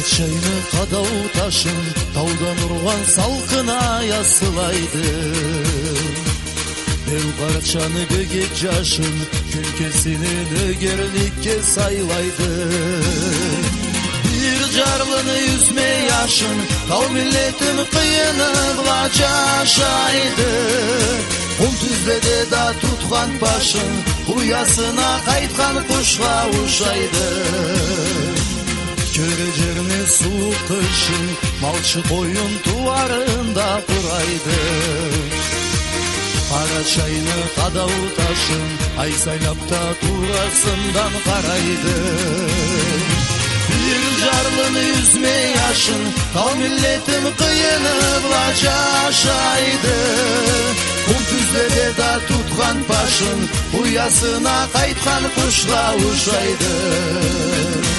чайны кадау ташын таудан урган салкын аяз сылайды. Бел парчаны бөгөт жашын күлкесинен өгерликке сайлайды. Бир жарлыны үзмей ашын тау миллетим кыйыныгла жашайды. Кум түздеде да туткан башын уясына кайткан кушка ушайды. Körü жеріне суық кышын малчы койын туарында курайды. Кара чайны кадау ташын ай сайлапта турасындан карайды. Бир жарлыны үзмей ашын тау миллетим кыйыныгла жашайды. Кум түздеде да туткан башын уясына кайткан кушка ушайды.